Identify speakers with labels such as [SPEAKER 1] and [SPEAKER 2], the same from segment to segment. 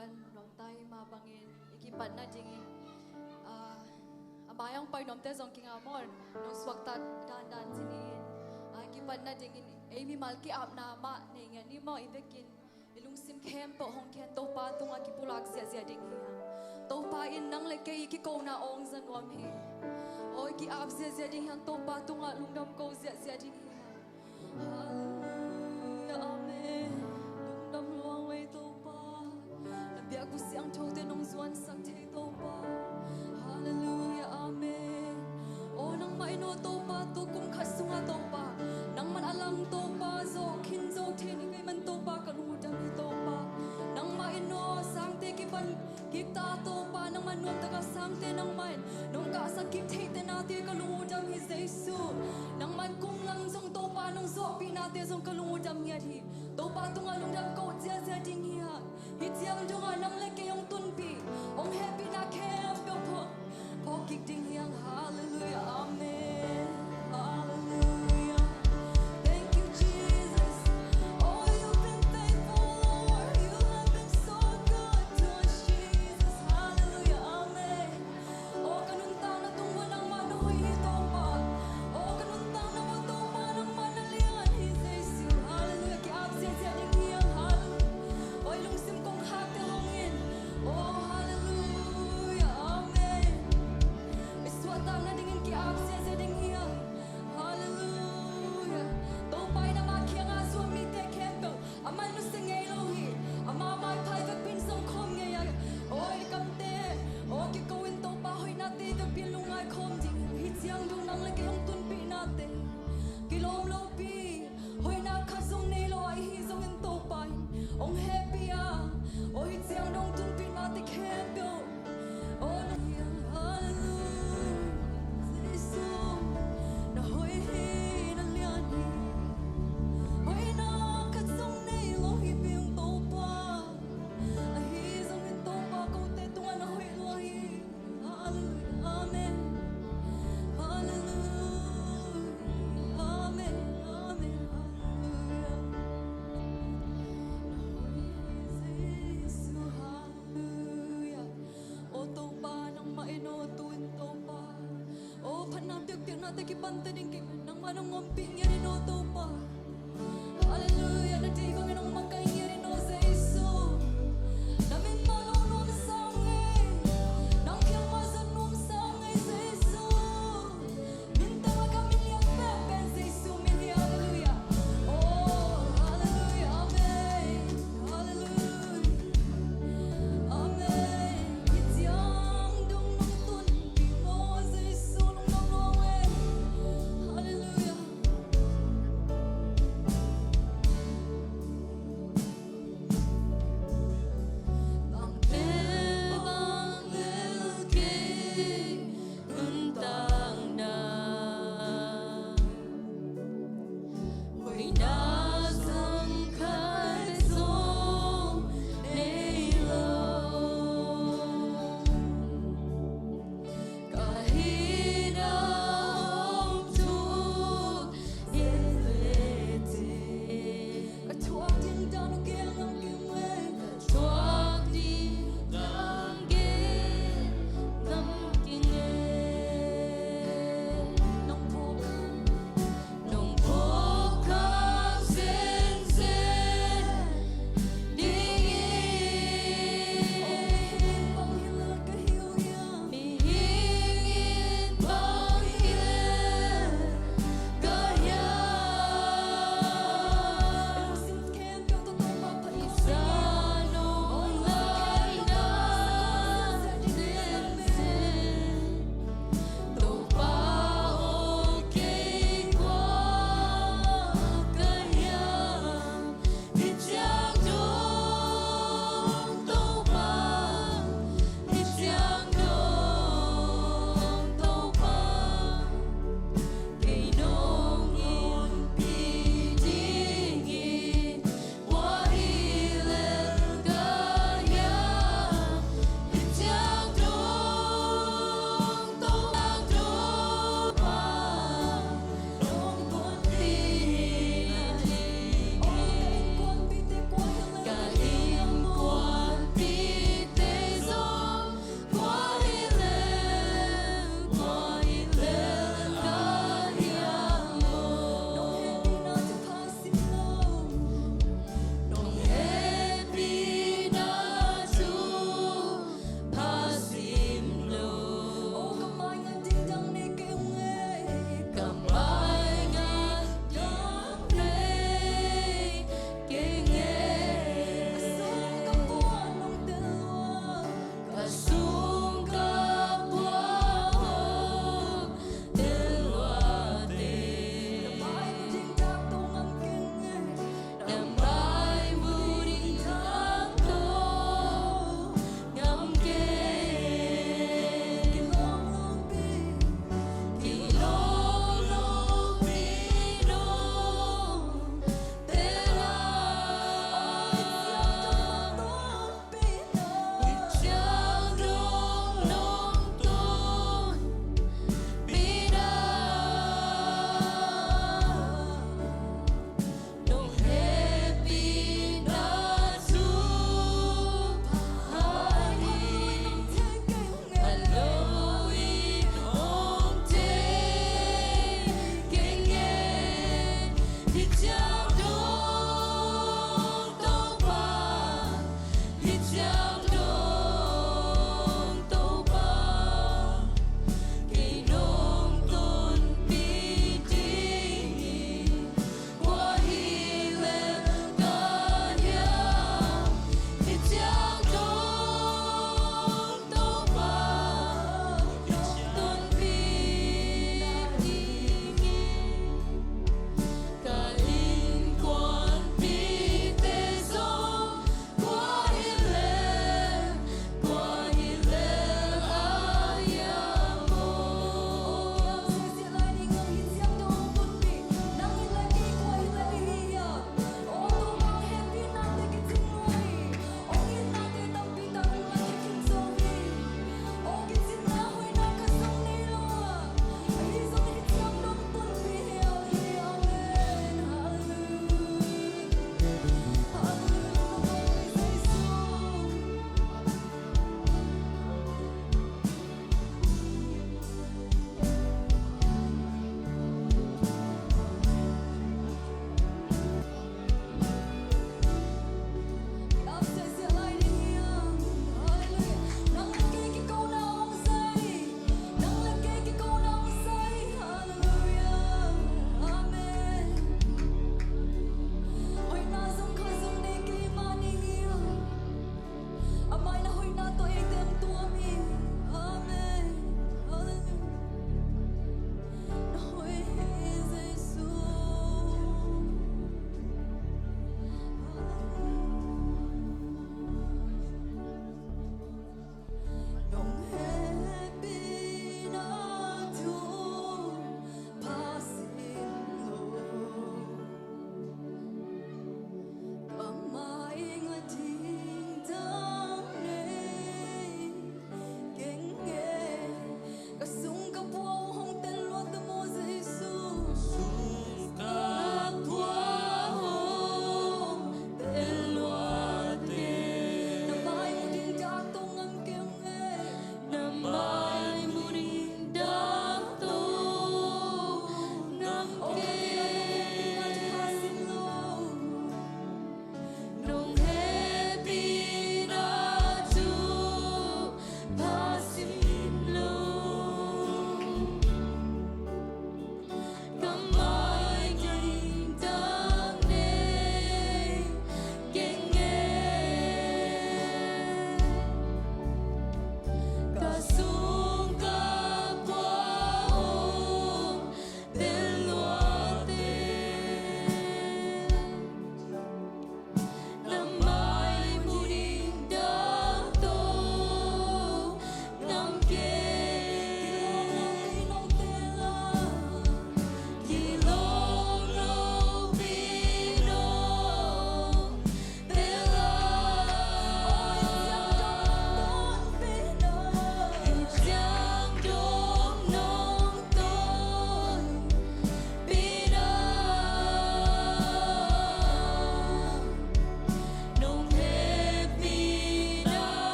[SPEAKER 1] ban long tai ma bangin ikipat na dingin abayang pai nom te zong king amor no swakta dan sinin ikipat na dingin amy malki ap na ma nei ni mo ivekin ilung sim khem po hong khen to pa tunga ki pulak zia ding hi to pa in nang le ke ki ko na ong zan wam hi oi ki ap zia ding han to pa tunga lungdam ko zia ding hi hallelujah amen lungdam luang wei to pa bia ku siang tho te nong zuan sak the to pa hallelujah amen o nang mai no to pa to kum khasunga to pa nang man alang to pa zo khin zo the ni ngai man to pa ka lu dam ni to pa nang mai no sang te ki ban ki ta to pa nang man nom ta ka sang te nang mai nong ka sa ki the te na te ka lu dam hi jesu nang man kum lang zong to pa nong zo pi na te zong ka lu dam hi thi to pa tu nga lung dam ko zia ding hi ha hi chiang du nga nang le ke yong tun pi ong happy na khem pyo pho ki ding yang hallelujah amen hallelujah thank you Jesus oh you've been faithful Lord you have been so good to us Jesus hallelujah amen oh kanun ta na tung walang manoy ito pa oh kanun ta na mo to pa nang manalian hi Jesus hallelujah ki ap sia ding yang hallelujah oh lung sim kong hak te hongin oh hallelujah amen iswata na dingin ki ap sia ding yang hallelujah to pai na ma khia nga so mi te kempo aman nu singay lohi ama mai pai vek pin som khom nge ya oi kam te o ki ko in to pa hoi na te to pi lungai khom ding hi chiang du nang le ke yong tun pi na te ki lom lo pi hoi na kha song nei lo ai hi song in to pai ong happy a o hi chiang dong tun pi na te kempo o na hiang hallelujah Jesus na hoi hi na lian hi hoi na kha song nei lo hi piang to pa a hi song in to pa ko te tunga na hoi lo hi hallelujah amen hallelujah amen amen hallelujah Jesus hallelujah o to pa nang maino tuin to pa o phanam tiak na te ki pan te ding ki nang manong ngompi ngeri no to pa hallelujah na ti ko nang makai ngeri no Jesus namin manong nom sange nang kyang mazan nom sange Jesus minta kami lihat pepen Jesus mili hallelujah oh hallelujah amen hallelujah amen itiang dong nong tun pi mo Jesus nong nong long hallelujah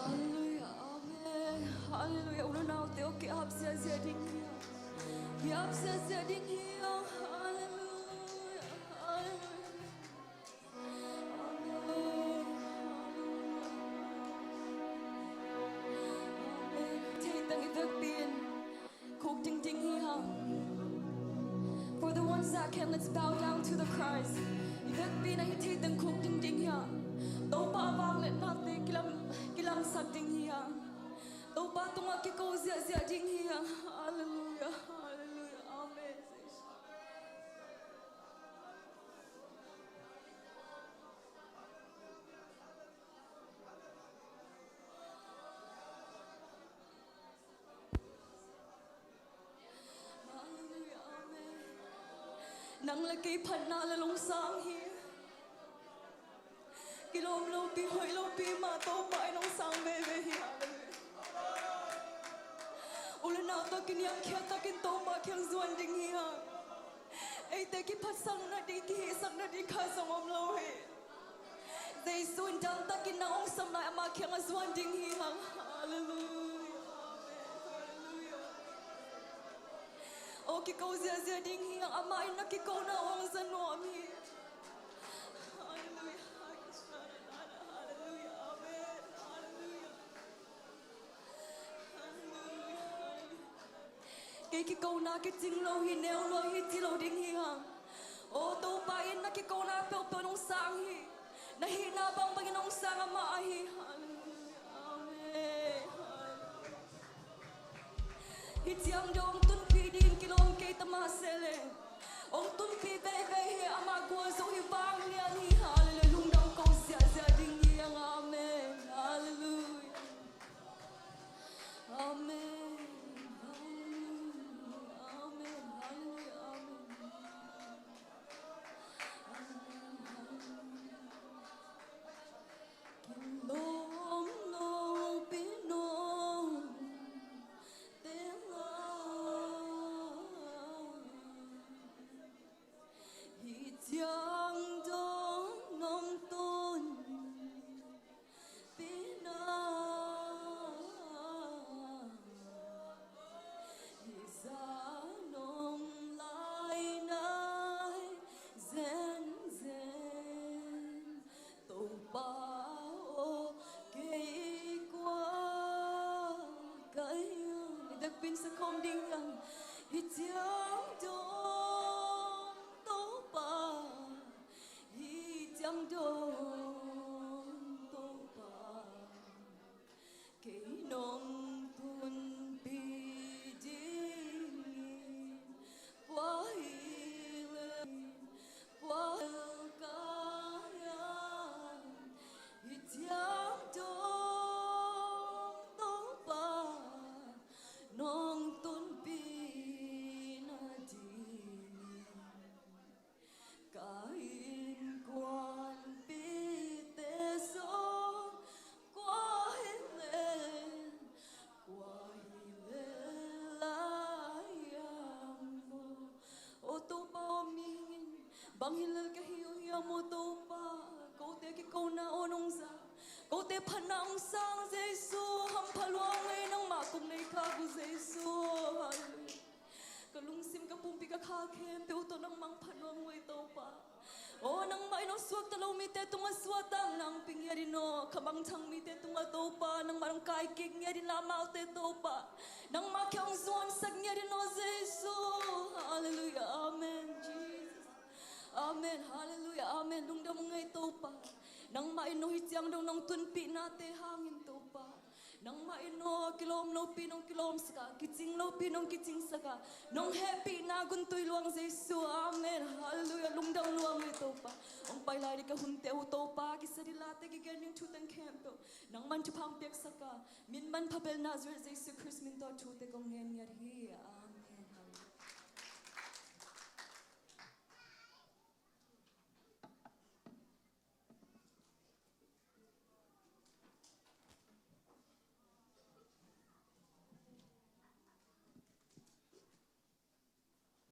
[SPEAKER 1] Hallelujah, Amen. Hallelujah. 오늘 나올 때 어깨 합세하세요, 딩히요. 이 합세하세요, 딩히요. Hallelujah, Hallelujah. Amen. Amen. Take the Ethiopian. Cook ding ding here. For the ones that can, let's bow down to the Christ. Ethiopian, I take them cook ding ding here. Đâu ba vang let nothing kilam sak ding here. Đâu ba tung aki ko zia ding here. Hallelujah, Hallelujah, Amen. Hallelujah, Amen. Nang lagi phan na la long sang here. Kilom lo pi hoi lo pi ma to pai nong sang be be here. Ule na to kin yang khia ta kin to ma kyang zuan ding here. Ei te ki phat sang na di ki sang na di kha som om lo he. Dei sun dam ta kin na ong sam na ma kyang zuan ding here. Hallelujah. O ki ko zia ding here ama ina ki ko na ong san no mi. Cái câu na cái chính lâu hi neo lo hi ti lo ding hi hang o to pa in na cái câu na pe pe nong sang hi na hi na bang bang nong sang ma hi amen hi tiang dong tun pi din kilom ke ta ma sele ong tun pi be be hi ama go zo hi bang lian hi hallelujah lung dong ko sia ding hi hang amen hallelujah amen. Pin sa kom ding yang hitiang dong to pa hitiang dong to pa kay nong tun pi ding qua kaya hitiang dong to pa nong tun pi na di kain quan pi te so qua hele la yam mo o to pa mingin bang hilal ka hiyo hiya mo to pa ko te ki ko na onong sa ko te phanang sang Jesu ham phalwang ai nang ma kum nei kha bu Jesu ka lung sim ka pumpi ka kha khem pe to nang mang phanwang wei to pa o nang mai no suak ta lo mi te tunga swatang nang ping yari no khamang thang mi te tunga to pa nang marang kai kik yari la mau te to pa nang ma kyang suan sak yari no Jesu hallelujah amen Jesus amen hallelujah amen lung dam ngai to pa nang mai no hi chiang dong nong tun pi na te hangin to pa nang mai no kilom no pi nong kilom saka kiching no pi nong kiching saka nong happy na gun tui luang Jesu amen hallelujah lung dang luang ngai to pa ong pai lai ka hun te u to pa ki sari la te ki gen ning chu tang kem to nang man chu phang pek saka min man phabel Nazareth Jesu Christ min to chu te kong ngen yar hi